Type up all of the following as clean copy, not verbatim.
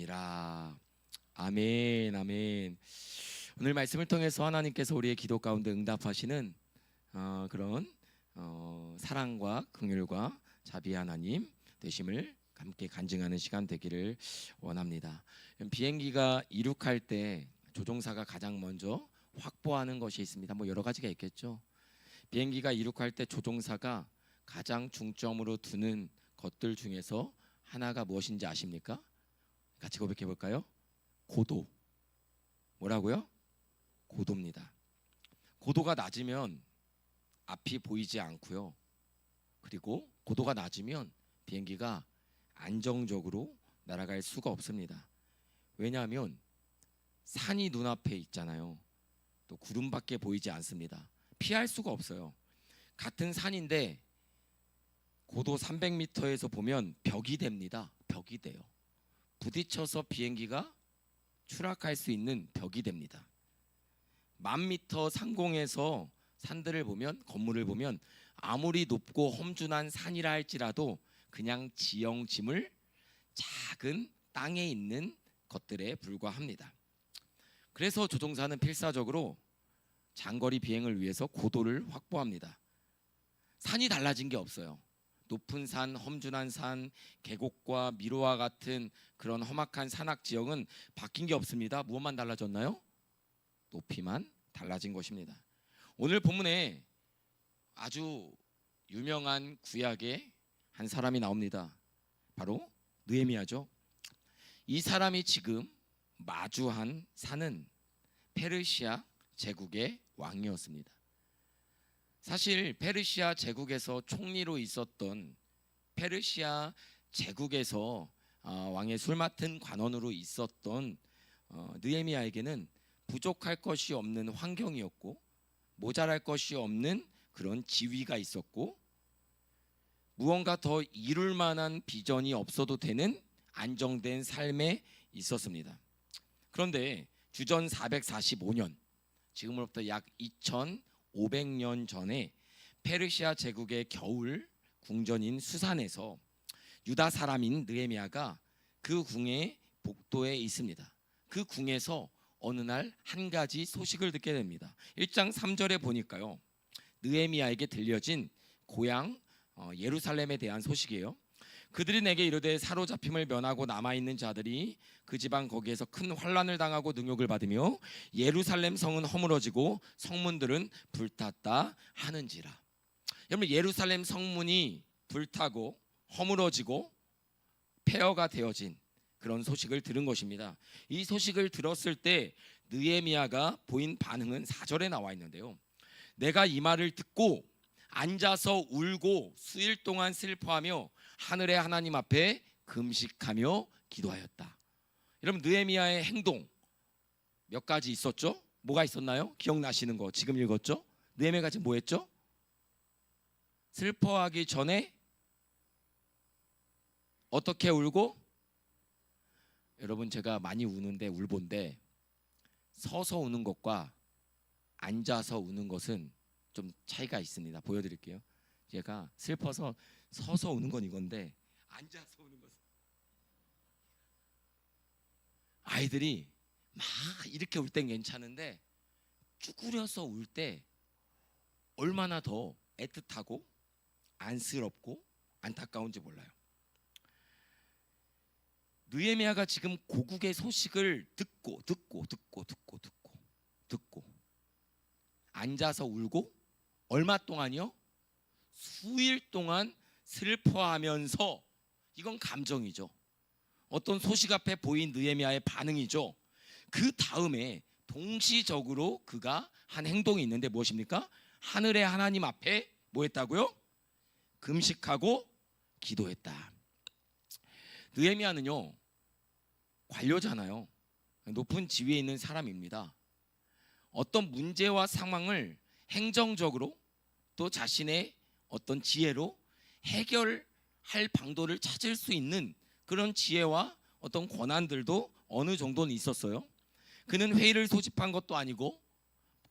되리라. 아멘, 아멘. 오늘 말씀을 통해서 하나님께서 우리의 기도 가운데 응답하시는 그런 사랑과 긍휼과 자비 하나님 되심을 함께 간증하는 시간 되기를 원합니다. 비행기가 이륙할 때 조종사가 가장 먼저 확보하는 것이 있습니다. 뭐 여러 가지가 있겠죠. 비행기가 이륙할 때 조종사가 가장 중점으로 두는 것들 중에서 하나가 무엇인지 아십니까? 같이 고백해 볼까요? 고도. 뭐라고요? 고도입니다. 고도가 낮으면 앞이 보이지 않고요. 그리고 고도가 낮으면 비행기가 안정적으로 날아갈 수가 없습니다. 왜냐하면 산이 눈앞에 있잖아요. 또 구름밖에 보이지 않습니다. 피할 수가 없어요. 같은 산인데 고도 300m에서 보면 벽이 됩니다. 벽이 돼요. 부딪혀서 비행기가 추락할 수 있는 벽이 됩니다. 10,000m 상공에서 산들을 보면, 건물을 보면 아무리 높고 험준한 산이라 할지라도 그냥 지형지물, 작은 땅에 있는 것들에 불과합니다. 그래서 조종사는 필사적으로 장거리 비행을 위해서 고도를 확보합니다. 산이 달라진 게 없어요. 높은 산, 험준한 산, 계곡과 미로와 같은 그런 험악한 산악 지형은 바뀐 게 없습니다. 무엇만 달라졌나요? 높이만 달라진 것입니다. 오늘 본문에 아주 유명한 구약의 한 사람이 나옵니다. 바로 느헤미야죠. 이 사람이 지금 마주한 산은 페르시아 제국의 왕이었습니다. 사실 페르시아 제국에서 총리로 있었던, 페르시아 제국에서 왕의 술 맡은 관원으로 있었던 느헤미야에게는 부족할 것이 없는 환경이었고, 모자랄 것이 없는 그런 지위가 있었고, 무언가 더 이룰 만한 비전이 없어도 되는 안정된 삶에 있었습니다. 그런데 주전 445년, 지금으로부터 약 2500년 전에 페르시아 제국의 겨울 궁전인 수산에서 유다 사람인 느헤미야가 그 궁의 복도에 있습니다. 그 궁에서 어느 날 한 가지 소식을 듣게 됩니다. 1장 3절에 보니까요, 느헤미야에게 들려진 고향 예루살렘에 대한 소식이에요. 그들이 내게 이르되 사로잡힘을 면하고 남아있는 자들이 그 지방 거기에서 큰 환난을 당하고 능욕을 받으며 예루살렘 성은 허물어지고 성문들은 불탔다 하는지라. 여러분, 예루살렘 성문이 불타고 허물어지고 폐허가 되어진 그런 소식을 들은 것입니다. 이 소식을 들었을 때 느헤미야가 보인 반응은 4절에 나와 있는데요. 내가 이 말을 듣고 앉아서 울고 수일 동안 슬퍼하며 하늘의 하나님 앞에 금식하며 기도하였다. 여러분, 느헤미야의 행동 몇 가지 있었죠? 뭐가 있었나요? 기억나시는 거 지금 읽었죠? 느헤미야가 지금 뭐 했죠? 슬퍼하기 전에 어떻게 울고? 여러분, 제가 많이 우는데 울본데 서서 우는 것과 앉아서 우는 것은 좀 차이가 있습니다. 보여드릴게요. 제가 슬퍼서 서서 우는 건 이건데 앉아서 우는 것은, 아이들이 막 이렇게 울 땐 괜찮은데 쭈그려서 울 때 얼마나 더 애틋하고 안쓰럽고 안타까운지 몰라요. 느헤미야가 지금 고국의 소식을 듣고 앉아서 울고 얼마 동안이요? 수일 동안 슬퍼하면서, 이건 감정이죠. 어떤 소식 앞에 보인 느헤미야의 반응이죠. 그 다음에 동시적으로 그가 한 행동이 있는데 무엇입니까? 하늘의 하나님 앞에 뭐 했다고요? 금식하고 기도했다. 느헤미야는요, 관료잖아요. 높은 지위에 있는 사람입니다. 어떤 문제와 상황을 행정적으로 또 자신의 어떤 지혜로 해결할 방도를 찾을 수 있는 그런 지혜와 어떤 권한들도 어느 정도는 있었어요. 그는 회의를 소집한 것도 아니고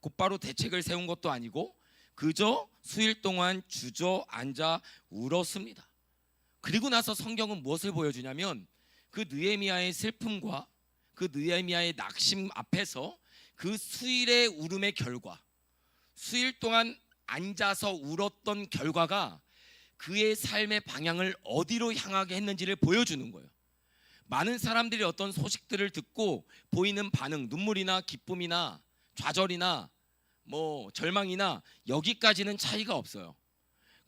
곧바로 대책을 세운 것도 아니고 그저 수일 동안 주저앉아 울었습니다. 그리고 나서 성경은 무엇을 보여주냐면 그 느헤미야의 슬픔과 그 느헤미야의 낙심 앞에서 그 수일의 울음의 결과, 수일 동안 앉아서 울었던 결과가 그의 삶의 방향을 어디로 향하게 했는지를 보여주는 거예요. 많은 사람들이 어떤 소식들을 듣고 보이는 반응, 눈물이나 기쁨이나 좌절이나 절망이나 여기까지는 차이가 없어요.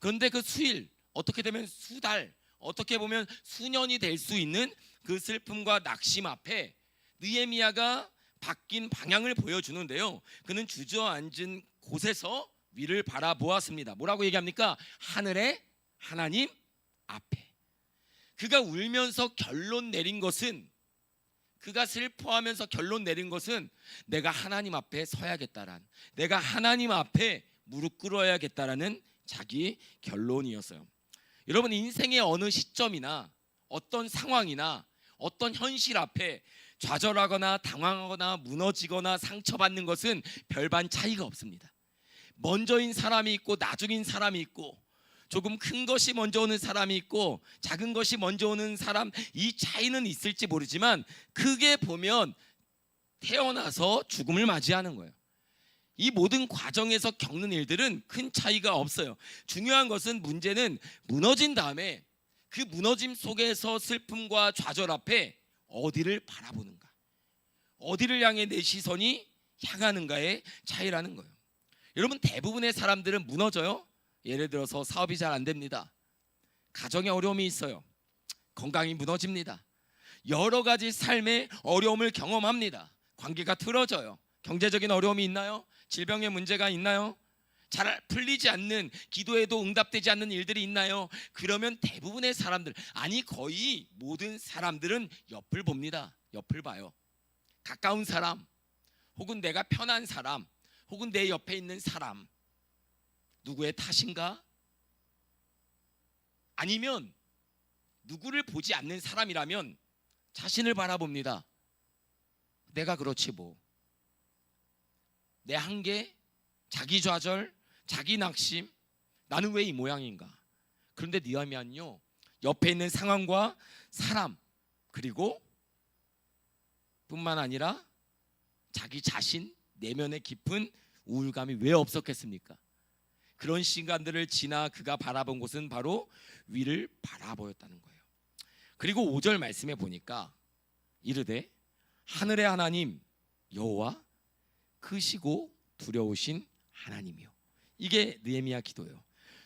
그런데 그 수일, 어떻게 되면 수달, 어떻게 보면 수년이 될 수 있는 그 슬픔과 낙심 앞에 느헤미야가 바뀐 방향을 보여주는데요. 그는 주저앉은 곳에서 위를 바라보았습니다. 뭐라고 얘기합니까? 하늘의 하나님 앞에. 그가 울면서 결론 내린 것은, 그가 슬퍼하면서 결론 내린 것은 내가 하나님 앞에 서야겠다란, 내가 하나님 앞에 무릎 꿇어야겠다라는 자기 결론이었어요. 여러분, 인생의 어느 시점이나 어떤 상황이나 어떤 현실 앞에 좌절하거나 당황하거나 무너지거나 상처받는 것은 별반 차이가 없습니다. 먼저인 사람이 있고 나중인 사람이 있고, 조금 큰 것이 먼저 오는 사람이 있고 작은 것이 먼저 오는 사람, 이 차이는 있을지 모르지만 크게 보면 태어나서 죽음을 맞이하는 거예요. 이 모든 과정에서 겪는 일들은 큰 차이가 없어요. 중요한 것은, 문제는 무너진 다음에 그 무너짐 속에서 슬픔과 좌절 앞에 어디를 바라보는가, 어디를 향해 내 시선이 향하는가의 차이라는 거예요. 여러분, 대부분의 사람들은 무너져요. 예를 들어서 사업이 잘 안 됩니다. 가정에 어려움이 있어요. 건강이 무너집니다. 여러 가지 삶의 어려움을 경험합니다. 관계가 틀어져요. 경제적인 어려움이 있나요? 질병의 문제가 있나요? 잘 풀리지 않는, 기도에도 응답되지 않는 일들이 있나요? 그러면 대부분의 사람들, 아니 거의 모든 사람들은 옆을 봅니다. 옆을 봐요. 가까운 사람, 혹은 내가 편한 사람, 혹은 내 옆에 있는 사람, 누구의 탓인가? 아니면 누구를 보지 않는 사람이라면 자신을 바라봅니다. 내가 그렇지 뭐. 내 한계, 자기 좌절, 자기 낙심, 나는 왜 이 모양인가? 그런데 느헤미야는요, 옆에 있는 상황과 사람, 그리고 뿐만 아니라 자기 자신, 내면의 깊은 우울감이 왜 없었겠습니까? 그런 시간들을 지나 그가 바라본 곳은 바로 위를 바라보였다는 거예요. 그리고 5절 말씀에 보니까 이르되 하늘의 하나님 여호와, 크시고 두려우신 하나님이요. 이게 느헤미야 기도예요.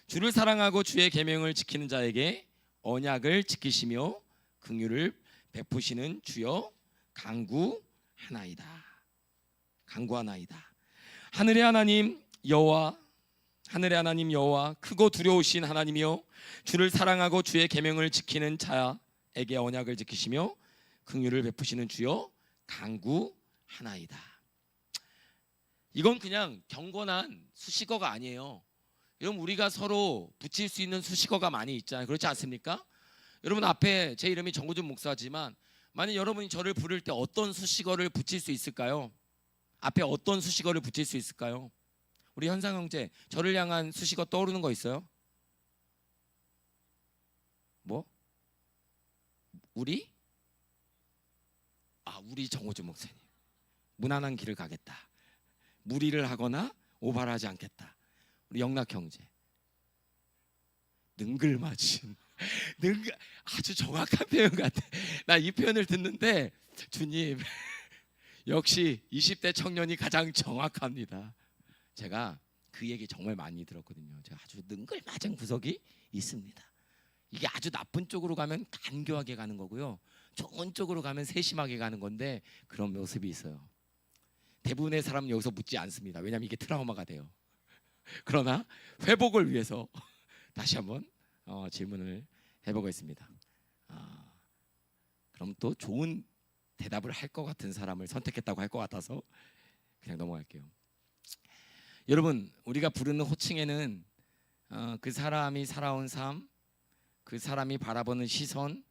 주를 사랑하고 주의 계명을 지키는 자에게 언약을 지키시며 긍휼을 베푸시는 주여 간구하나이다. 간구하나이다. 하늘의 하나님 여호와, 하늘의 하나님 여호와, 크고 두려우신 하나님이요, 주를 사랑하고 주의 계명을 지키는 자에게 언약을 지키시며 긍휼을 베푸시는 주여 간구하나이다. 이건 그냥 경건한 수식어가 아니에요. 여러분, 우리가 서로 붙일 수 있는 수식어가 많이 있잖아요. 그렇지 않습니까? 여러분, 앞에 제 이름이 정구준 목사지만 만약 여러분이 저를 부를 때 어떤 수식어를 붙일 수 있을까요? 앞에 어떤 수식어를 붙일 수 있을까요? 우리 현상 형제, 저를 향한 수식어 떠오르는 거 있어요? 뭐? 우리? 우리 정호준 목사님. 무난한 길을 가겠다. 무리를 하거나 오바하지 않겠다. 우리 영락 형제. 능글맞은. 아주 정확한 표현 같아. 나 이 표현을 듣는데 주님, 역시 20대 청년이 가장 정확합니다. 제가 그 얘기 정말 많이 들었거든요. 제가 아주 능글맞은 구석이 있습니다. 이게 아주 나쁜 쪽으로 가면 간교하게 가는 거고요, 좋은 쪽으로 가면 세심하게 가는 건데, 그런 모습이 있어요. 대부분의 사람은 여기서 묻지 않습니다. 왜냐하면 이게 트라우마가 돼요. 그러나 회복을 위해서 다시 한번 질문을 해보겠습니다. 그럼 또 좋은 대답을 할 것 같은 사람을 선택했다고 할 것 같아서 그냥 넘어갈게요. 여러분, 우리가 부르는 호칭에는 그 사람이 살아온 삶, 그 사람이 바라보는 시선,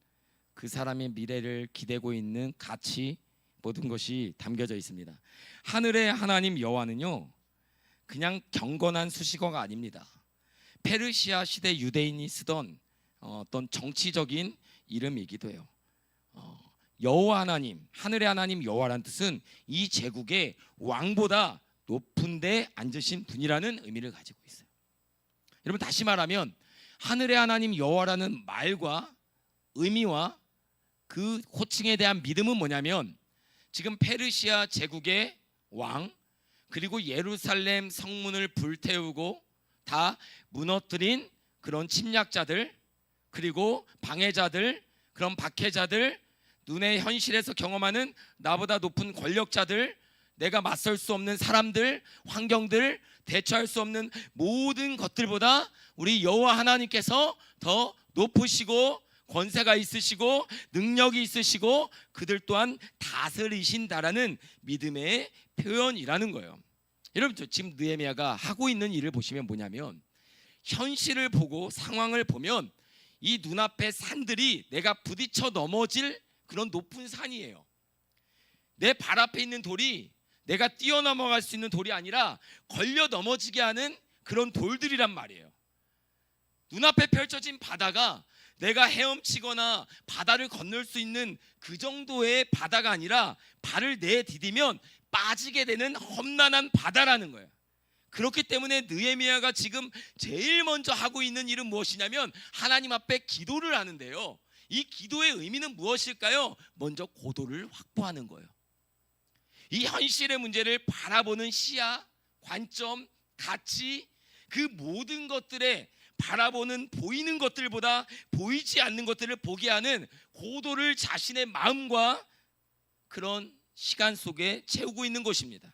그 사람의 미래를 기대고 있는 가치, 모든 것이 담겨져 있습니다. 하늘의 하나님 여호와는요, 그냥 경건한 수식어가 아닙니다. 페르시아 시대 유대인이 쓰던 어떤 정치적인 이름이기도 해요. 여호와 하나님, 하늘의 하나님 여호와라는 뜻은 이 제국의 왕보다 높은 데 앉으신 분이라는 의미를 가지고 있어요. 여러분, 다시 말하면 하늘의 하나님 여호와라는 말과 의미와 그 호칭에 대한 믿음은 뭐냐면, 지금 페르시아 제국의 왕, 그리고 예루살렘 성문을 불태우고 다 무너뜨린 그런 침략자들, 그리고 방해자들, 그런 박해자들, 눈의 현실에서 경험하는 나보다 높은 권력자들, 내가 맞설 수 없는 사람들, 환경들, 대처할 수 없는 모든 것들보다 우리 여호와 하나님께서 더 높으시고 권세가 있으시고 능력이 있으시고 그들 또한 다스리신다라는 믿음의 표현이라는 거예요. 여러분, 지금 느헤미야가 하고 있는 일을 보시면 뭐냐면, 현실을 보고 상황을 보면 이 눈앞의 산들이 내가 부딪혀 넘어질 그런 높은 산이에요. 내 발 앞에 있는 돌이 내가 뛰어넘어갈 수 있는 돌이 아니라 걸려 넘어지게 하는 그런 돌들이란 말이에요. 눈앞에 펼쳐진 바다가 내가 헤엄치거나 바다를 건널 수 있는 그 정도의 바다가 아니라 발을 내디디면 빠지게 되는 험난한 바다라는 거예요. 그렇기 때문에 느헤미야가 지금 제일 먼저 하고 있는 일은 무엇이냐면 하나님 앞에 기도를 하는데요, 이 기도의 의미는 무엇일까요? 먼저 고도를 확보하는 거예요. 이 현실의 문제를 바라보는 시야, 관점, 가치, 그 모든 것들에 바라보는 보이는 것들보다 보이지 않는 것들을 보게 하는 고도를 자신의 마음과 그런 시간 속에 채우고 있는 것입니다.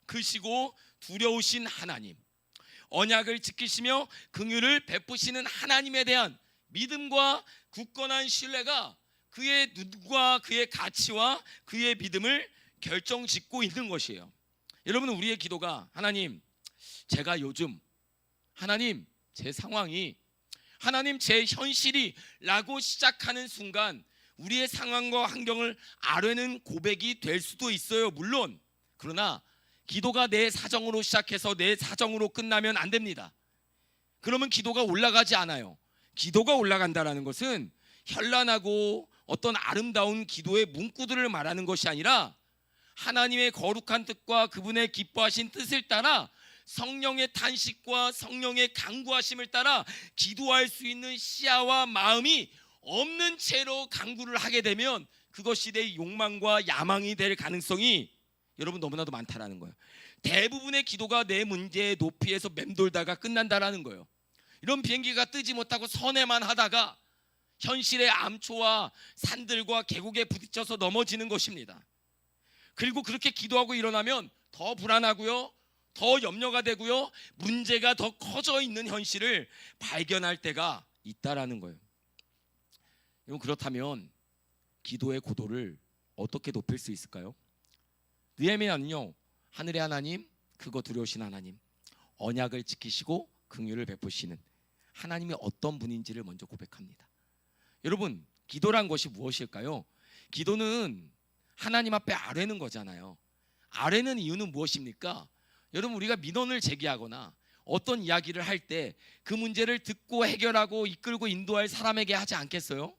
크시고 두려우신 하나님, 언약을 지키시며 긍휼을 베푸시는 하나님에 대한 믿음과 굳건한 신뢰가 그의 눈과 그의 가치와 그의 믿음을 결정짓고 있는 것이에요. 여러분, 우리의 기도가 하나님, 제가 요즘, 하나님, 제 상황이, 하나님, 제 현실이 라고 시작하는 순간 우리의 상황과 환경을 아뢰는 고백이 될 수도 있어요, 물론. 그러나 기도가 내 사정으로 시작해서 내 사정으로 끝나면 안 됩니다. 그러면 기도가 올라가지 않아요. 기도가 올라간다는 것은 현란하고 어떤 아름다운 기도의 문구들을 말하는 것이 아니라 하나님의 거룩한 뜻과 그분의 기뻐하신 뜻을 따라 성령의 탄식과 성령의 간구하심을 따라 기도할 수 있는 시야와 마음이 없는 채로 간구를 하게 되면 그것이 내 욕망과 야망이 될 가능성이 여러분 너무나도 많다라는 거예요. 대부분의 기도가 내 문제의 높이에서 맴돌다가 끝난다라는 거예요. 이런 비행기가 뜨지 못하고 선회만 하다가 현실의 암초와 산들과 계곡에 부딪혀서 넘어지는 것입니다. 그리고 그렇게 기도하고 일어나면 더 불안하고요, 더 염려가 되고요, 문제가 더 커져 있는 현실을 발견할 때가 있다라는 거예요. 여러분, 그렇다면 기도의 고도를 어떻게 높일 수 있을까요? 느헤미야는요, 하늘의 하나님, 크고 두려우신 하나님, 언약을 지키시고 긍휼을 베푸시는 하나님이 어떤 분인지를 먼저 고백합니다. 여러분, 기도란 것이 무엇일까요? 기도는 하나님 앞에 아뢰는 거잖아요. 아뢰는 이유는 무엇입니까? 여러분, 우리가 민원을 제기하거나 어떤 이야기를 할 때 그 문제를 듣고 해결하고 이끌고 인도할 사람에게 하지 않겠어요?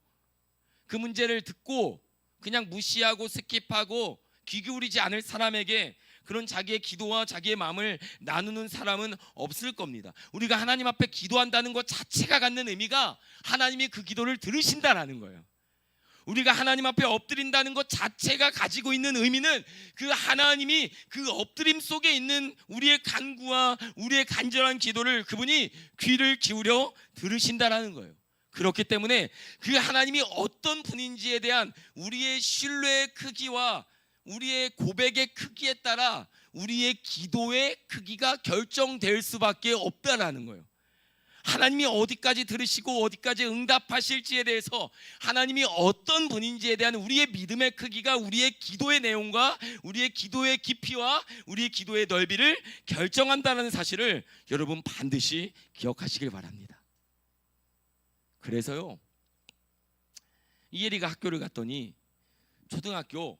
그 문제를 듣고 그냥 무시하고 스킵하고 귀 기울이지 않을 사람에게 그런 자기의 기도와 자기의 마음을 나누는 사람은 없을 겁니다. 우리가 하나님 앞에 기도한다는 것 자체가 갖는 의미가 하나님이 그 기도를 들으신다라는 거예요. 우리가 하나님 앞에 엎드린다는 것 자체가 가지고 있는 의미는 그 하나님이 그 엎드림 속에 있는 우리의 간구와 우리의 간절한 기도를 그분이 귀를 기울여 들으신다라는 거예요. 그렇기 때문에 그 하나님이 어떤 분인지에 대한 우리의 신뢰의 크기와 우리의 고백의 크기에 따라 우리의 기도의 크기가 결정될 수밖에 없다라는 거예요. 하나님이 어디까지 들으시고 어디까지 응답하실지에 대해서 하나님이 어떤 분인지에 대한 우리의 믿음의 크기가 우리의 기도의 내용과 우리의 기도의 깊이와 우리의 기도의 넓이를 결정한다는 사실을 여러분 반드시 기억하시길 바랍니다. 그래서요, 이혜리가 학교를 갔더니 초등학교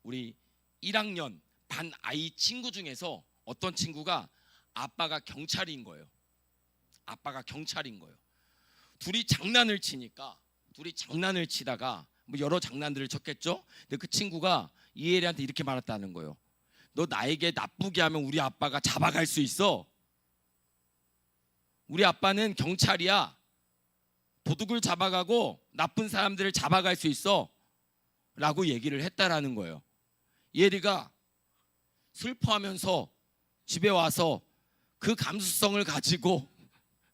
우리 1학년 반 아이 친구 중에서 어떤 친구가 아빠가 경찰인 거예요. 둘이 장난을 치다가 뭐 여러 장난들을 쳤겠죠. 근데 그 친구가 이혜리한테 이렇게 말했다는 거예요. 너 나에게 나쁘게 하면 우리 아빠가 잡아갈 수 있어. 우리 아빠는 경찰이야. 도둑을 잡아가고 나쁜 사람들을 잡아갈 수 있어 라고 얘기를 했다라는 거예요. 이혜리가 슬퍼하면서 집에 와서 그 감수성을 가지고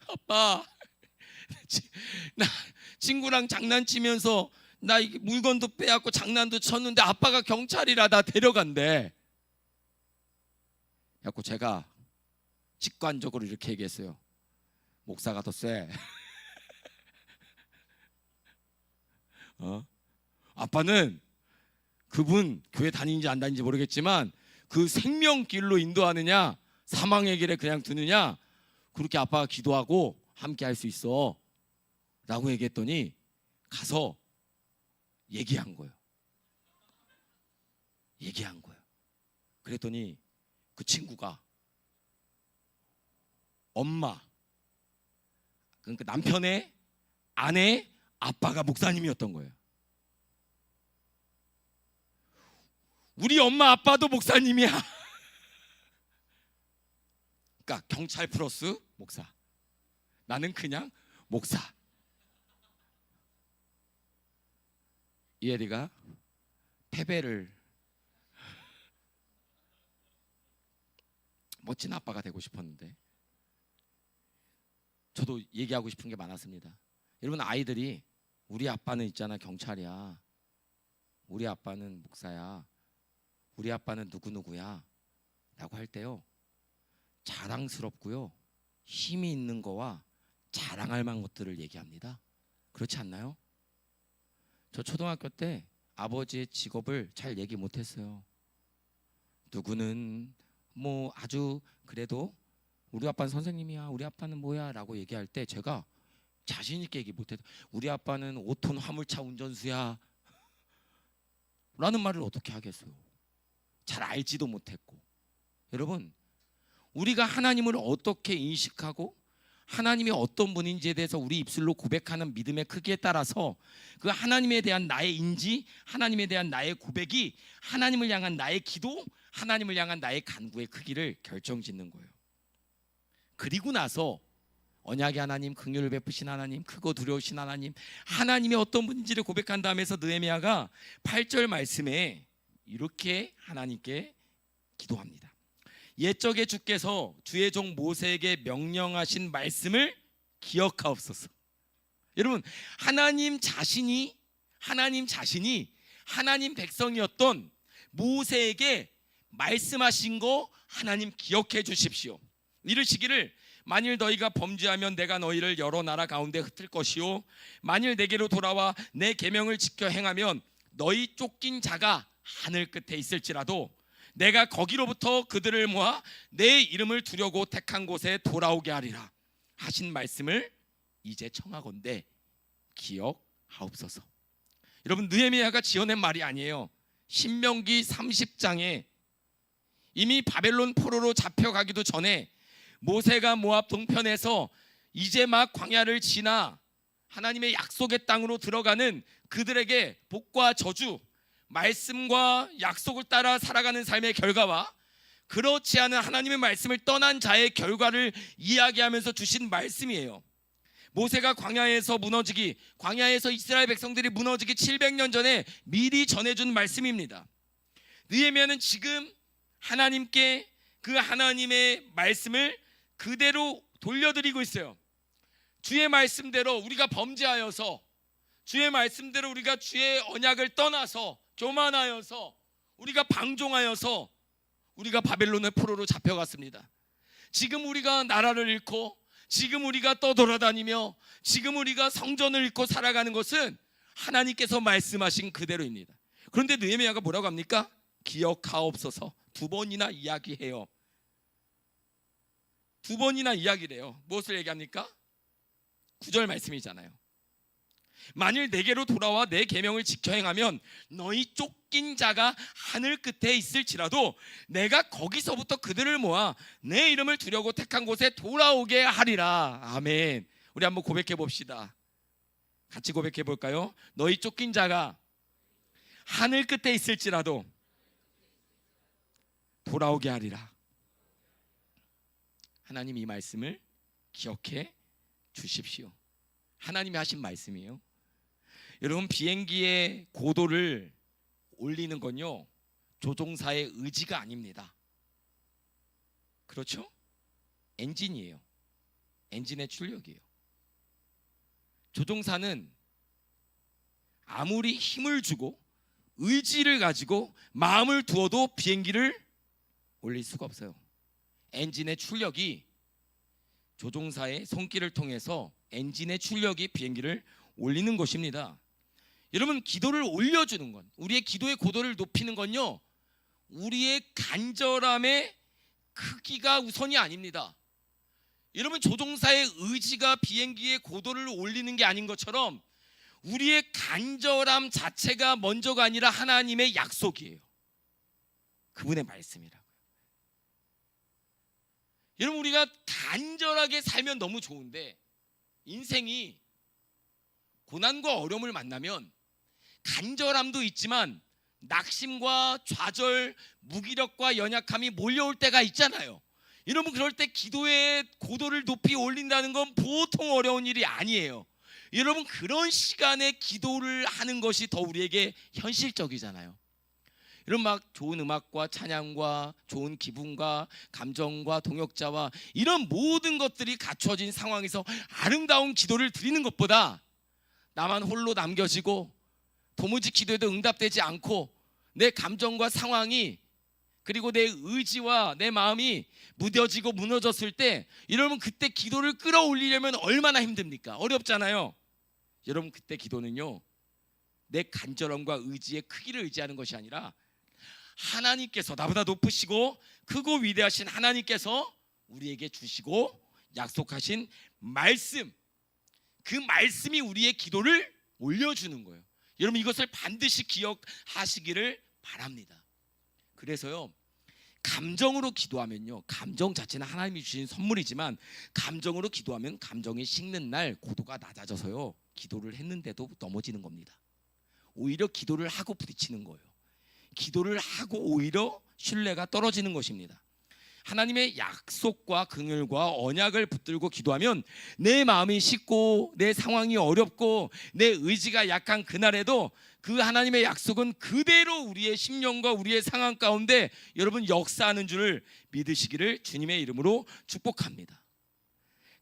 아빠 나 친구랑 장난치면서 나 물건도 빼앗고 장난도 쳤는데 아빠가 경찰이라 나 데려간대. 그래서 제가 직관적으로 이렇게 얘기했어요. 목사가 더 쎄. 아빠는 그분 교회 다니는지 안 다니는지 모르겠지만 그 생명길로 인도하느냐 사망의 길에 그냥 두느냐 그렇게 아빠가 기도하고 함께 할 수 있어 라고 얘기했더니 가서 얘기한 거예요. 그랬더니 그 친구가 엄마, 그러니까 남편의 아내 아빠가 목사님이었던 거예요. 우리 엄마 아빠도 목사님이야. 그러니까 경찰 플러스 목사. 나는 그냥 목사. 이혜리가 패배를 멋진 아빠가 되고 싶었는데 저도 얘기하고 싶은 게 많았습니다. 여러분 아이들이 우리 아빠는 있잖아 경찰이야. 우리 아빠는 목사야. 우리 아빠는 누구누구야 라고 할 때요 자랑스럽고요 힘이 있는 거와 자랑할 만한 것들을 얘기합니다. 그렇지 않나요? 저 초등학교 때 아버지의 직업을 잘 얘기 못했어요. 누구는 뭐 아주 그래도 우리 아빠는 선생님이야 우리 아빠는 뭐야 라고 얘기할 때 제가 자신 있게 얘기 못해도 우리 아빠는 5톤 화물차 운전수야 라는 말을 어떻게 하겠어요. 잘 알지도 못했고. 여러분 우리가 하나님을 어떻게 인식하고 하나님이 어떤 분인지에 대해서 우리 입술로 고백하는 믿음의 크기에 따라서 그 하나님에 대한 나의 인지, 하나님에 대한 나의 고백이 하나님을 향한 나의 기도, 하나님을 향한 나의 간구의 크기를 결정짓는 거예요. 그리고 나서 언약의 하나님, 긍휼을 베푸신 하나님, 크고 두려우신 하나님, 하나님이 어떤 분인지를 고백한 다음에서 느헤미야가 8절 말씀에 이렇게 하나님께 기도합니다. 옛적에 주께서 주의 종 모세에게 명령하신 말씀을 기억하옵소서. 여러분 하나님 자신이 하나님 백성이었던 모세에게 말씀하신 거 하나님 기억해 주십시오. 이르시기를 만일 너희가 범죄하면 내가 너희를 여러 나라 가운데 흩을 것이요 만일 내게로 돌아와 내 계명을 지켜 행하면 너희 쫓긴 자가 하늘 끝에 있을지라도 내가 거기로부터 그들을 모아 내 이름을 두려고 택한 곳에 돌아오게 하리라 하신 말씀을 이제 청하건대 기억하옵소서. 여러분 느헤미야가 지어낸 말이 아니에요. 신명기 30장에 이미 바벨론 포로로 잡혀가기도 전에 모세가 모압 동편에서 이제 막 광야를 지나 하나님의 약속의 땅으로 들어가는 그들에게 복과 저주, 말씀과 약속을 따라 살아가는 삶의 결과와 그렇지 않은 하나님의 말씀을 떠난 자의 결과를 이야기하면서 주신 말씀이에요. 모세가 광야에서 이스라엘 백성들이 무너지기 700년 전에 미리 전해준 말씀입니다. 느헤미야는 지금 하나님께 그 하나님의 말씀을 그대로 돌려드리고 있어요. 주의 말씀대로 우리가 범죄하여서, 주의 말씀대로 우리가 주의 언약을 떠나서, 교만하여서, 우리가 방종하여서 우리가 바벨론의 포로로 잡혀갔습니다. 지금 우리가 나라를 잃고, 지금 우리가 떠돌아다니며, 지금 우리가 성전을 잃고 살아가는 것은 하나님께서 말씀하신 그대로입니다. 그런데 느헤미야가 뭐라고 합니까? 기억하옵소서. 2번이나 이야기해요. 2번이나 이야기를 해요. 무엇을 얘기합니까? 9절 말씀이잖아요. 만일 내게로 돌아와 내 계명을 지켜 행하면 너희 쫓긴 자가 하늘 끝에 있을지라도 내가 거기서부터 그들을 모아 내 이름을 두려고 택한 곳에 돌아오게 하리라. 아멘. 우리 한번 고백해 봅시다. 같이 고백해 볼까요? 너희 쫓긴 자가 하늘 끝에 있을지라도 돌아오게 하리라. 하나님 이 말씀을 기억해 주십시오. 하나님이 하신 말씀이에요. 여러분, 비행기의 고도를 올리는 건요 조종사의 의지가 아닙니다. 그렇죠? 엔진이에요. 엔진의 출력이에요. 조종사는 아무리 힘을 주고 의지를 가지고 마음을 두어도 비행기를 올릴 수가 없어요. 엔진의 출력이, 조종사의 손길을 통해서 엔진의 출력이 비행기를 올리는 것입니다. 여러분, 기도를 올려주는 건, 우리의 기도의 고도를 높이는 건요 우리의 간절함의 크기가 우선이 아닙니다. 여러분, 조종사의 의지가 비행기의 고도를 올리는 게 아닌 것처럼 우리의 간절함 자체가 먼저가 아니라 하나님의 약속이에요. 그분의 말씀이라고요. 여러분, 우리가 간절하게 살면 너무 좋은데 인생이 고난과 어려움을 만나면 간절함도 있지만 낙심과 좌절, 무기력과 연약함이 몰려올 때가 있잖아요. 여러분, 그럴 때 기도의 고도를 높이 올린다는 건 보통 어려운 일이 아니에요. 여러분, 그런 시간에 기도를 하는 것이 더 우리에게 현실적이잖아요. 여러분, 막 좋은 음악과 찬양과 좋은 기분과 감정과 동역자와 이런 모든 것들이 갖춰진 상황에서 아름다운 기도를 드리는 것보다 나만 홀로 남겨지고 도무지 기도해도 응답되지 않고 내 감정과 상황이, 그리고 내 의지와 내 마음이 무뎌지고 무너졌을 때, 여러분 그때 기도를 끌어올리려면 얼마나 힘듭니까? 어렵잖아요. 여러분, 그때 기도는요 내 간절함과 의지의 크기를 의지하는 것이 아니라 하나님께서, 나보다 높으시고 크고 위대하신 하나님께서 우리에게 주시고 약속하신 말씀, 그 말씀이 우리의 기도를 올려주는 거예요. 여러분, 이것을 반드시 기억하시기를 바랍니다. 그래서요, 감정으로 기도하면요, 감정 자체는 하나님이 주신 선물이지만 감정으로 기도하면 감정이 식는 날 고도가 낮아져서요 기도를 했는데도 넘어지는 겁니다. 오히려 기도를 하고 부딪히는 거예요. 기도를 하고 오히려 신뢰가 떨어지는 것입니다. 하나님의 약속과 긍휼과 언약을 붙들고 기도하면 내 마음이 식고 내 상황이 어렵고 내 의지가 약한 그날에도 그 하나님의 약속은 그대로 우리의 심령과 우리의 상황 가운데 여러분 역사하는 줄을 믿으시기를 주님의 이름으로 축복합니다.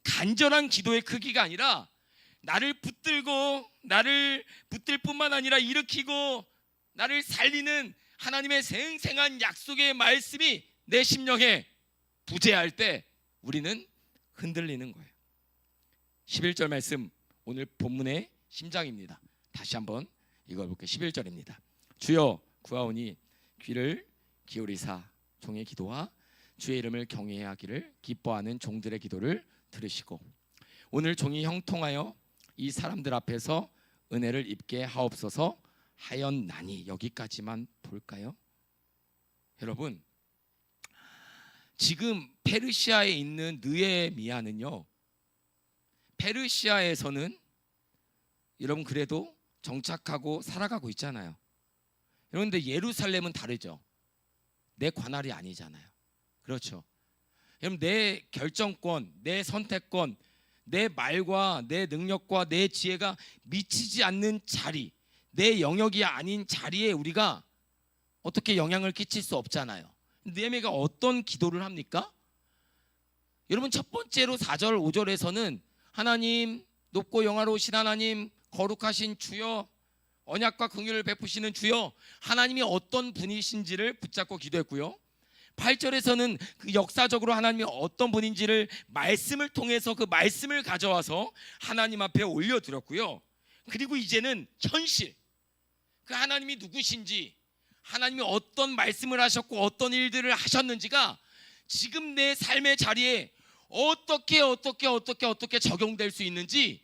간절한 기도의 크기가 아니라 나를 붙들고, 나를 붙들 뿐만 아니라 일으키고 나를 살리는 하나님의 생생한 약속의 말씀이 내 심령에 부재할 때 우리는 흔들리는 거예요. 11절 말씀, 오늘 본문의 심장입니다. 다시 한번 읽어볼게요. 11절입니다. 주여 구하오니 귀를 기울이사 종의 기도와 주의 이름을 경외하기를 기뻐하는 종들의 기도를 들으시고 오늘 종이 형통하여 이 사람들 앞에서 은혜를 입게 하옵소서 하였나니. 여기까지만 볼까요? 여러분, 지금 페르시아에 있는 느헤미야는요, 페르시아에서는 여러분 그래도 정착하고 살아가고 있잖아요. 그런데 예루살렘은 다르죠. 내 관할이 아니잖아요. 그렇죠. 여러분, 내 결정권, 내 선택권, 내 말과 내 능력과 내 지혜가 미치지 않는 자리, 내 영역이 아닌 자리에 우리가 어떻게 영향을 끼칠 수 없잖아요. 느헤미야가 어떤 기도를 합니까? 여러분, 첫 번째로 4절 5절에서는 하나님, 높고 영화로우신 하나님, 거룩하신 주여, 언약과 긍휼을 베푸시는 주여, 하나님이 어떤 분이신지를 붙잡고 기도했고요. 8절에서는 그 역사적으로 하나님이 어떤 분인지를 말씀을 통해서 그 말씀을 가져와서 하나님 앞에 올려드렸고요. 그리고 이제는 현실, 그 하나님이 누구신지, 하나님이 어떤 말씀을 하셨고 어떤 일들을 하셨는지가 지금 내 삶의 자리에 어떻게 적용될 수 있는지,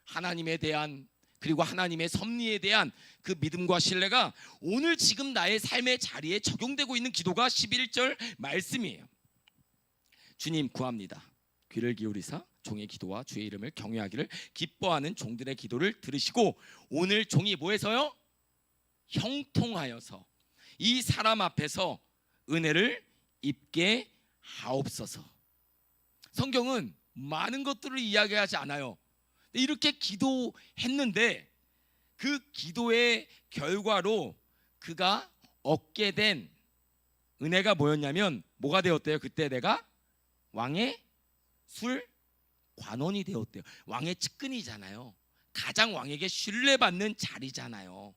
하나님에 대한, 그리고 하나님의 섭리에 대한 그 믿음과 신뢰가 오늘 지금 나의 삶의 자리에 적용되고 있는 기도가 11절 말씀이에요. 주님 구합니다. 귀를 기울이사 종의 기도와 주의 이름을 경외하기를 기뻐하는 종들의 기도를 들으시고 오늘 종이 뭐 해서요? 형통하여서 이 사람 앞에서 은혜를 입게 하옵소서. 성경은 많은 것들을 이야기하지 않아요. 이렇게 기도했는데 그 기도의 결과로 그가 얻게 된 은혜가 뭐였냐면 뭐가 되었대요? 그때 내가 왕의 술 관원이 되었대요. 왕의 측근이잖아요. 가장 왕에게 신뢰받는 자리잖아요.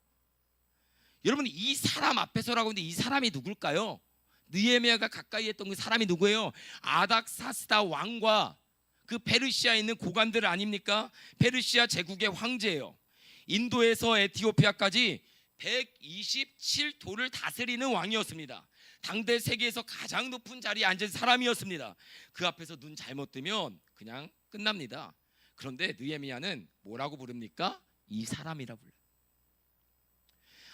여러분, 이 사람 앞에서라고 하는데 이 사람이 누굴까요? 느헤미야가 가까이 했던 그 사람이 누구예요? 아닥사스다 왕과 그 페르시아에 있는 고관들 아닙니까? 페르시아 제국의 황제예요. 인도에서 에티오피아까지 127도를 다스리는 왕이었습니다. 당대 세계에서 가장 높은 자리에 앉은 사람이었습니다. 그 앞에서 눈 잘못 뜨면 그냥 끝납니다. 그런데 느헤미야는 뭐라고 부릅니까? 이 사람이라 불러요.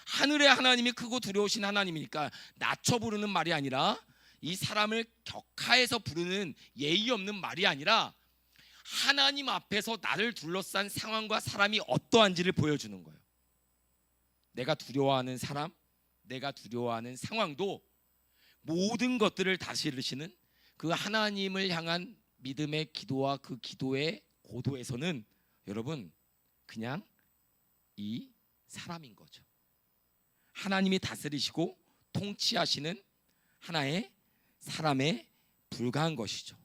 하늘의 하나님이 크고 두려우신 하나님이니까 낮춰 부르는 말이 아니라, 이 사람을 격하해서 부르는 예의 없는 말이 아니라 하나님 앞에서 나를 둘러싼 상황과 사람이 어떠한지를 보여주는 거예요. 내가 두려워하는 사람, 내가 두려워하는 상황도 모든 것들을 다스리시는 그 하나님을 향한 믿음의 기도와 그 기도의 고도에서는 여러분 그냥 이 사람인 거죠. 하나님이 다스리시고 통치하시는 하나의 사람에 불과한 것이죠.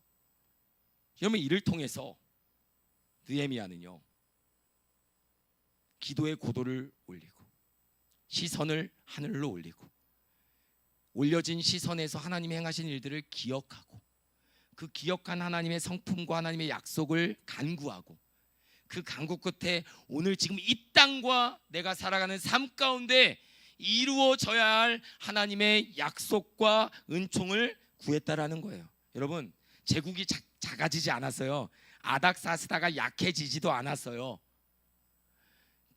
여러분, 이를 통해서 느헤미야는요, 기도의 고도를 올리고 시선을 하늘로 올리고 올려진 시선에서 하나님이 행하신 일들을 기억하고 그 기억한 하나님의 성품과 하나님의 약속을 간구하고 그 간구 끝에 오늘 지금 이 땅과 내가 살아가는 삶 가운데 이루어져야 할 하나님의 약속과 은총을 구했다라는 거예요. 여러분, 제국이 작아지지 않았어요. 아닥사스다가 약해지지도 않았어요.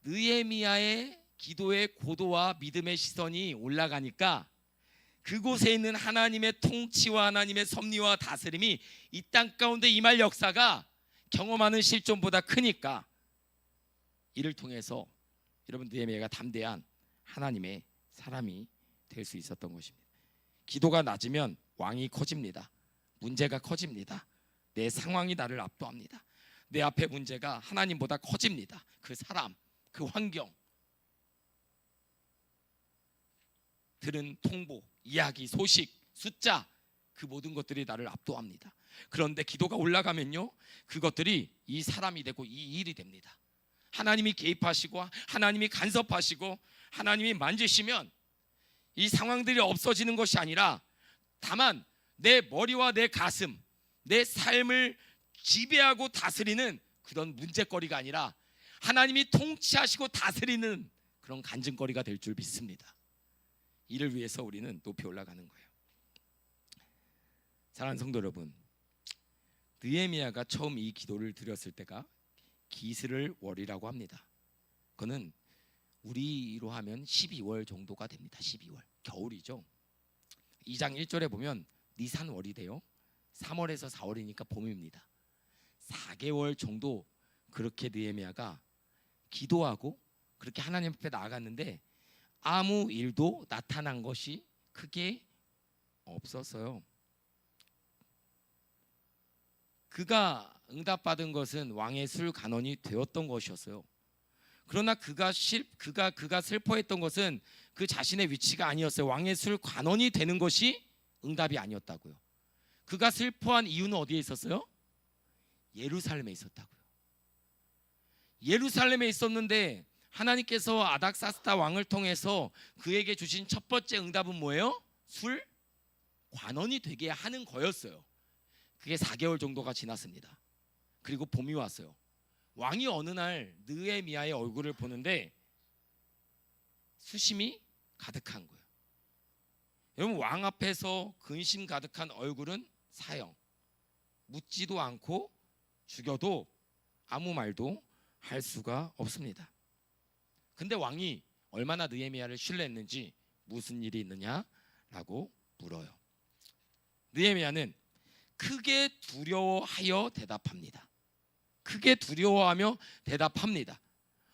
느헤미야의 기도의 고도와 믿음의 시선이 올라가니까 그곳에 있는 하나님의 통치와 하나님의 섭리와 다스림이 이 땅 가운데 임할 역사가 경험하는 실존보다 크니까 이를 통해서 여러분 느헤미야가 담대한 하나님의 사람이 될 수 있었던 것입니다. 기도가 낮으면 왕이 커집니다. 문제가 커집니다. 내 상황이 나를 압도합니다. 내 앞에 문제가 하나님보다 커집니다. 그 사람, 그 환경, 들은 통보, 이야기, 소식, 숫자, 그 모든 것들이 나를 압도합니다. 그런데 기도가 올라가면요, 그것들이 이 사람이 되고 이 일이 됩니다. 하나님이 개입하시고 하나님이 간섭하시고 하나님이 만지시면 이 상황들이 없어지는 것이 아니라 다만 내 머리와 내 가슴, 내 삶을 지배하고 다스리는 그런 문제거리가 아니라 하나님이 통치하시고 다스리는 그런 간증거리가 될 줄 믿습니다. 이를 위해서 우리는 높이 올라가는 거예요. 사랑하는 성도 여러분, 느헤미야가 처음 이 기도를 드렸을 때가 기스를 월이라고 합니다. 그거는 우리로 하면 12월 정도가 됩니다. 12월, 겨울이죠. 2장 1절에 보면 니산월이 돼요. 3월에서 4월이니까 봄입니다. 4개월 정도 그렇게 느헤미야가 기도하고 그렇게 하나님 앞에 나아갔는데 아무 일도 나타난 것이 크게 없었어요. 그가 응답받은 것은 왕의 술 간원이 되었던 것이었어요. 그러나 그가 슬퍼했던 것은 그 자신의 위치가 아니었어요. 왕의 술 관원이 되는 것이 응답이 아니었다고요. 그가 슬퍼한 이유는 어디에 있었어요? 예루살렘에 있었다고요. 예루살렘에 있었는데 하나님께서 아닥사스다 왕을 통해서 그에게 주신 첫 번째 응답은 뭐예요? 술 관원이 되게 하는 거였어요. 그게 4개월 정도가 지났습니다. 그리고 봄이 왔어요. 왕이 어느 날 느헤미야의 얼굴을 보는데 수심이 가득한 거예요. 여러분, 왕 앞에서 근심 가득한 얼굴은 사형, 묻지도 않고 죽여도 아무 말도 할 수가 없습니다. 근데 왕이 얼마나 느헤미야를 신뢰했는지 무슨 일이 있느냐라고 물어요. 느헤미야는 크게 두려워하여 대답합니다. 크게 두려워하며 대답합니다.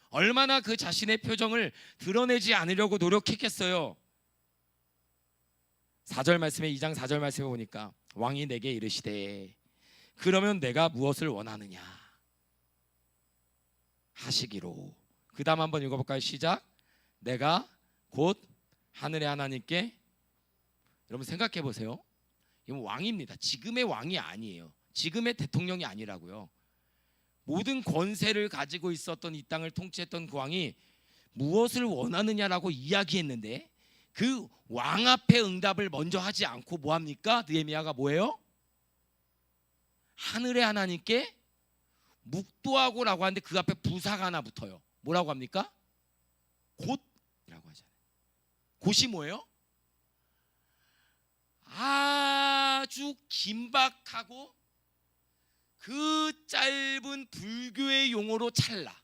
얼마나 그 자신의 표정을 드러내지 않으려고 노력했겠어요. 4절 말씀에 2장 4절 말씀에 보니까 왕이 내게 이르시되 그러면 내가 무엇을 원하느냐 하시기로. 그 다음 한번 읽어볼까요? 시작. 내가 곧 하늘의 하나님께. 여러분 생각해 보세요. 이건 왕입니다. 지금의 왕이 아니에요. 지금의 대통령이 아니라고요. 모든 권세를 가지고 있었던 이 땅을 통치했던 그 왕이 무엇을 원하느냐라고 이야기했는데 그 왕 앞에 응답을 먼저 하지 않고 뭐합니까? 느헤미야가 뭐예요? 하늘의 하나님께 묵도하고라고 하는데 그 앞에 부사가 하나 붙어요. 뭐라고 합니까? 곧이라고 하잖아요. 곧이 뭐예요? 아주 긴박하고 그 짧은 불교의 용어로 찰나,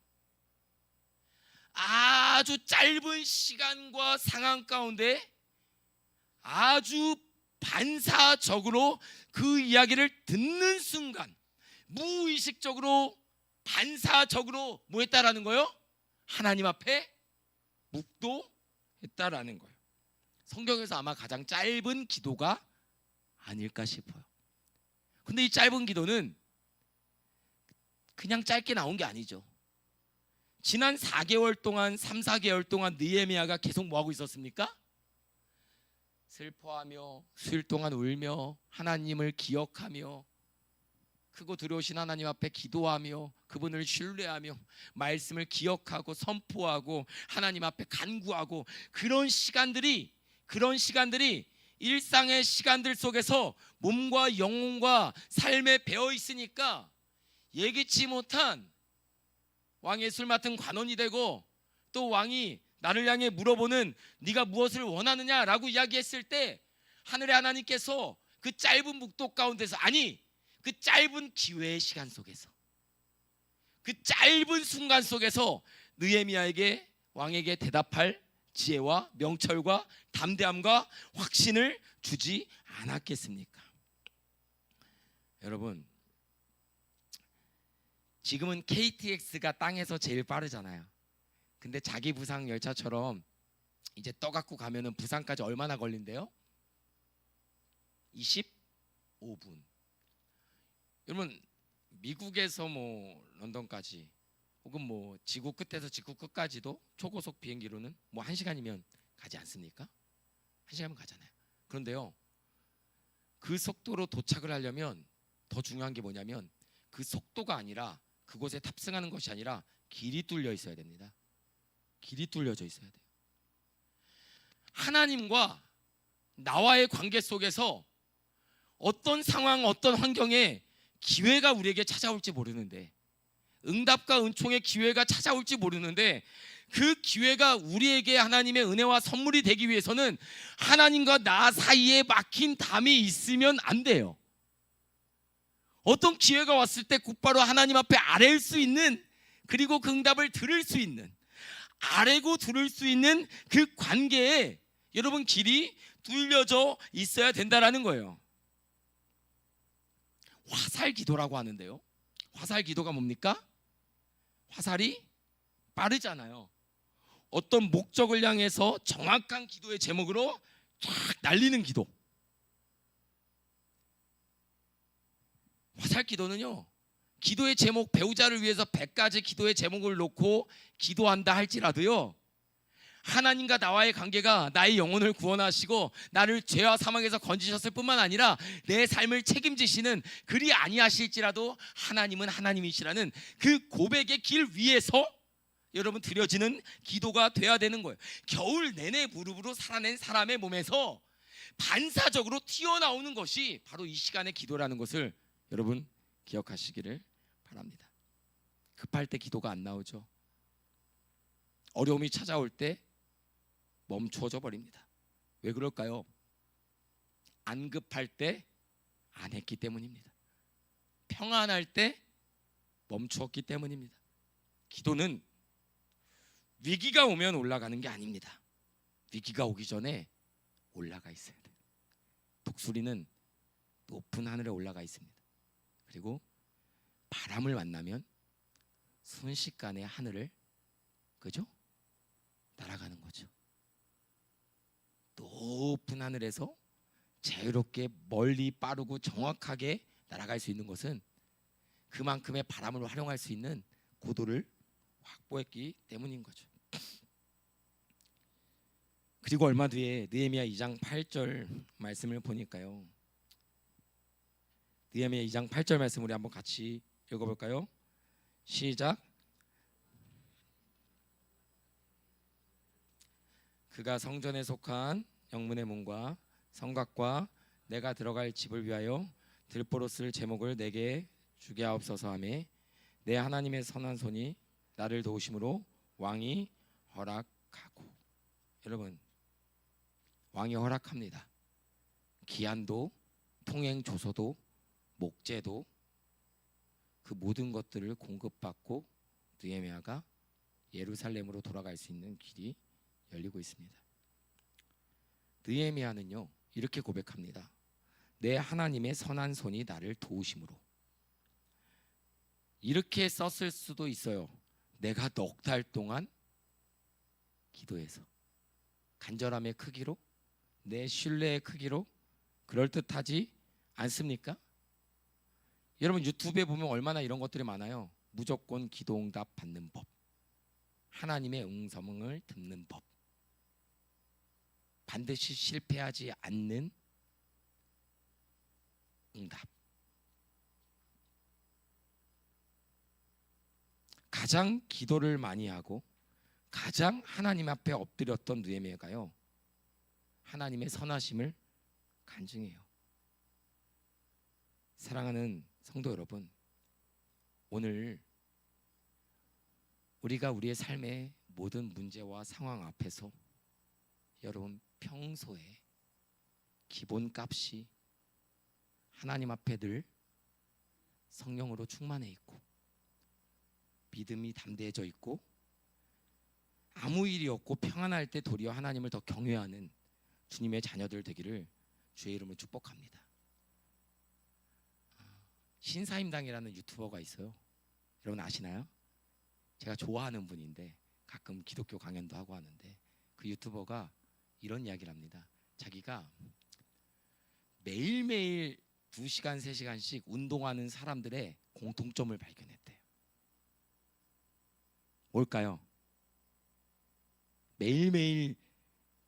아주 짧은 시간과 상황 가운데 아주 반사적으로 그 이야기를 듣는 순간 무의식적으로 반사적으로 뭐 했다라는 거예요? 하나님 앞에 묵도했다라는 거예요. 성경에서 아마 가장 짧은 기도가 아닐까 싶어요. 근데 이 짧은 기도는 그냥 짧게 나온 게 아니죠. 지난 4개월 동안 3-4개월 동안 느헤미야가 계속 뭐하고 있었습니까? 슬퍼하며 수일 동안 울며 하나님을 기억하며 크고 두려우신 하나님 앞에 기도하며 그분을 신뢰하며 말씀을 기억하고 선포하고 하나님 앞에 간구하고 그런 시간들이 일상의 시간들 속에서 몸과 영혼과 삶에 배어 있으니까 예기치 못한 왕의 술 맡은 관원이 되고 또 왕이 나를 향해 물어보는 네가 무엇을 원하느냐라고 이야기했을 때 하늘의 하나님께서 그 짧은 묵도 가운데서, 아니 그 짧은 기회의 시간 속에서, 그 짧은 순간 속에서 느헤미야에게, 왕에게 대답할 지혜와 명철과 담대함과 확신을 주지 않았겠습니까? 여러분, 지금은 KTX가 땅에서 제일 빠르잖아요. 근데 자기 부상 열차처럼 이제 떠갖고 가면은 부산까지 얼마나 걸린대요? 25분. 여러분, 미국에서 뭐 런던까지 혹은 뭐 지구 끝에서 지구 끝까지도 초고속 비행기로는 뭐 1시간이면 가지 않습니까? 1시간이면 가잖아요. 그런데요, 그 속도로 도착을 하려면 더 중요한 게 뭐냐면 그 속도가 아니라, 그곳에 탑승하는 것이 아니라 길이 뚫려 있어야 됩니다. 길이 뚫려져 있어야 돼요. 하나님과 나와의 관계 속에서 어떤 상황, 어떤 환경에 기회가 우리에게 찾아올지 모르는데, 응답과 은총의 기회가 찾아올지 모르는데, 그 기회가 우리에게 하나님의 은혜와 선물이 되기 위해서는 하나님과 나 사이에 막힌 담이 있으면 안 돼요. 어떤 기회가 왔을 때 곧바로 하나님 앞에 아뢰일 수 있는, 그리고 그 응답을 들을 수 있는, 아뢰고 들을 수 있는 그 관계에 여러분 길이 뚫려져 있어야 된다라는 거예요. 화살 기도라고 하는데요, 화살 기도가 뭡니까? 화살이 빠르잖아요. 어떤 목적을 향해서 정확한 기도의 제목으로 쫙 날리는 기도. 화살 기도는요, 기도의 제목, 배우자를 위해서 100가지 기도의 제목을 놓고 기도한다 할지라도요, 하나님과 나와의 관계가 나의 영혼을 구원하시고 나를 죄와 사망에서 건지셨을 뿐만 아니라 내 삶을 책임지시는, 그리 아니하실지라도 하나님은 하나님이시라는 그 고백의 길 위에서 여러분 드려지는 기도가 돼야 되는 거예요. 겨울 내내 무릎으로 살아낸 사람의 몸에서 반사적으로 튀어나오는 것이 바로 이 시간의 기도라는 것을 여러분 기억하시기를 바랍니다. 급할 때 기도가 안 나오죠. 어려움이 찾아올 때 멈춰져 버립니다. 왜 그럴까요? 안 급할 때 안 했기 때문입니다. 평안할 때 멈추었기 때문입니다. 기도는 위기가 오면 올라가는 게 아닙니다. 위기가 오기 전에 올라가 있어야 돼요. 독수리는 높은 하늘에 올라가 있습니다. 그리고 바람을 만나면 순식간에 하늘을 그죠? 날아가는 거죠. 높은 하늘에서 자유롭게 멀리 빠르고 정확하게 날아갈 수 있는 것은 그만큼의 바람을 활용할 수 있는 고도를 확보했기 때문인 거죠. 그리고 얼마 뒤에 느헤미야 2장 8절 말씀을 보니까요. 느헤미야 2장 8절 말씀 우리 한번 같이 읽어볼까요? 시작. 그가 성전에 속한 영문의 문과 성곽과 내가 들어갈 집을 위하여 들보로 쓸 제목을 내게 주게 하옵소서 하매 내 하나님의 선한 손이 나를 도우심으로 왕이 허락하고. 여러분, 왕이 허락합니다. 기한도, 통행 조서도, 목재도, 그 모든 것들을 공급받고 느헤미야가 예루살렘으로 돌아갈 수 있는 길이 열리고 있습니다. 느헤미야는요 이렇게 고백합니다. 내 하나님의 선한 손이 나를 도우심으로. 이렇게 썼을 수도 있어요. 내가 넉 달 동안 기도해서 간절함의 크기로, 내 신뢰의 크기로. 그럴듯하지 않습니까? 여러분 유튜브에 보면 얼마나 이런 것들이 많아요. 무조건 기도 응답 받는 법, 하나님의 음성을 듣는 법, 반드시 실패하지 않는 응답. 가장 기도를 많이 하고 가장 하나님 앞에 엎드렸던 느헤미야가요 하나님의 선하심을 간증해요. 사랑하는 성도 여러분, 오늘 우리가 우리의 삶의 모든 문제와 상황 앞에서 여러분 평소에 기본값이 하나님 앞에 늘 성령으로 충만해 있고 믿음이 담대해져 있고 아무 일이 없고 평안할 때 도리어 하나님을 더 경외하는 주님의 자녀들 되기를 주의 이름으로 축복합니다. 신사임당이라는 유튜버가 있어요. 여러분 아시나요? 제가 좋아하는 분인데 가끔 기독교 강연도 하고 하는데 그 유튜버가 이런 이야기를 합니다. 자기가 매일매일 2시간, 3시간씩 운동하는 사람들의 공통점을 발견했대요. 뭘까요? 매일매일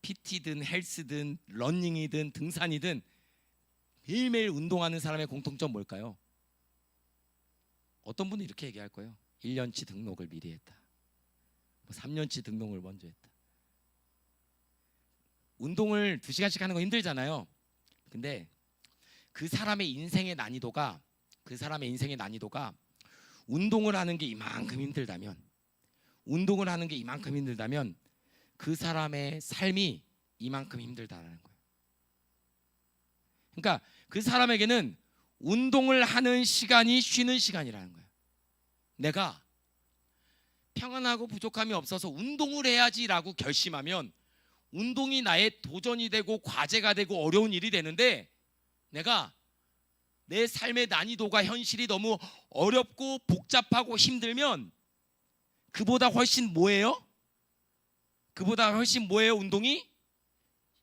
PT든 헬스든 러닝이든 등산이든 매일매일 운동하는 사람의 공통점 뭘까요? 어떤 분은 이렇게 얘기할 거예요. 1년치 등록을 미리 했다. 3년치 등록을 먼저 했다. 운동을 2시간씩 하는 거 힘들잖아요. 근데 그 사람의 인생의 난이도가 운동을 하는 게 이만큼 힘들다면 그 사람의 삶이 이만큼 힘들다라는 거예요. 그러니까 그 사람에게는 운동을 하는 시간이 쉬는 시간이라는 거예요. 내가 평안하고 부족함이 없어서 운동을 해야지라고 결심하면 운동이 나의 도전이 되고 과제가 되고 어려운 일이 되는데 내가 내 삶의 난이도가 현실이 너무 어렵고 복잡하고 힘들면 그보다 훨씬 뭐예요? 운동이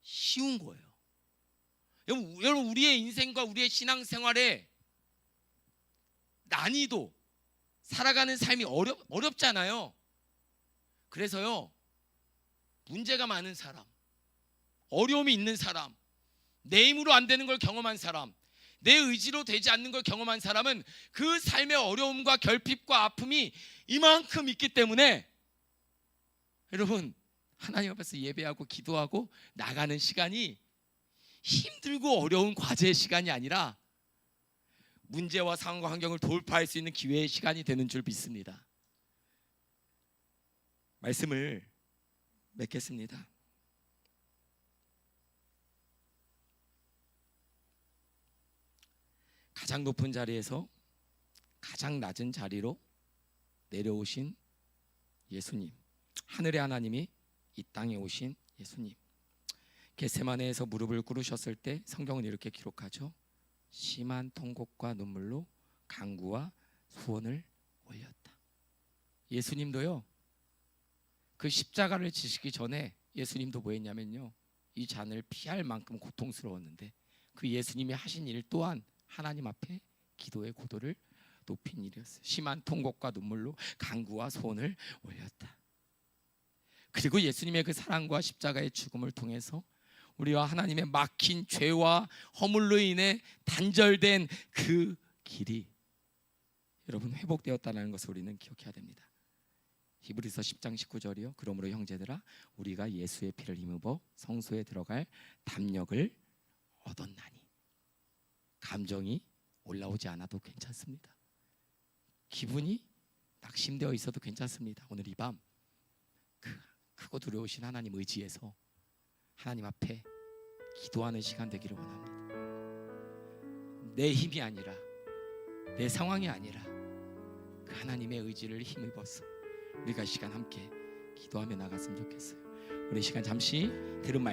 쉬운 거예요. 여러분 우리의 인생과 우리의 신앙생활의 난이도, 살아가는 삶이 어렵잖아요. 그래서요 문제가 많은 사람, 어려움이 있는 사람, 내 힘으로 안 되는 걸 경험한 사람, 내 의지로 되지 않는 걸 경험한 사람은 그 삶의 어려움과 결핍과 아픔이 이만큼 있기 때문에 여러분 하나님 앞에서 예배하고 기도하고 나가는 시간이 힘들고 어려운 과제의 시간이 아니라 문제와 상황과 환경을 돌파할 수 있는 기회의 시간이 되는 줄 믿습니다. 말씀을 맺겠습니다. 가장 높은 자리에서 가장 낮은 자리로 내려오신 예수님, 하늘의 하나님이 이 땅에 오신 예수님, 겟세마네에서 무릎을 꿇으셨을 때 성경은 이렇게 기록하죠. 심한 통곡과 눈물로 간구와 소원을 올렸다. 예수님도요 그 십자가를 지시기 전에 예수님도 뭐 했냐면요, 이 잔을 피할 만큼 고통스러웠는데 그 예수님이 하신 일 또한 하나님 앞에 기도의 고도를 높인 일이었어요. 심한 통곡과 눈물로 간구와 소원을 올렸다. 그리고 예수님의 그 사랑과 십자가의 죽음을 통해서 우리와 하나님의 막힌 죄와 허물로 인해 단절된 그 길이 여러분 회복되었다는 것을 우리는 기억해야 됩니다. 히브리서 10장 19절이요. 그러므로 형제들아 우리가 예수의 피를 힘입어 성소에 들어갈 담력을 얻었나니. 감정이 올라오지 않아도 괜찮습니다. 기분이 낙심되어 있어도 괜찮습니다. 오늘 이 밤 크고 두려우신 하나님 의지에서 하나님 앞에 기도하는 시간 되기를 원합니다. 내 힘이 아니라 내 상황이 아니라 그 하나님의 의지를 힘입어서 우리가 이 시간 함께 기도하며 나갔으면 좋겠어요. 우리 시간 잠시 들은 말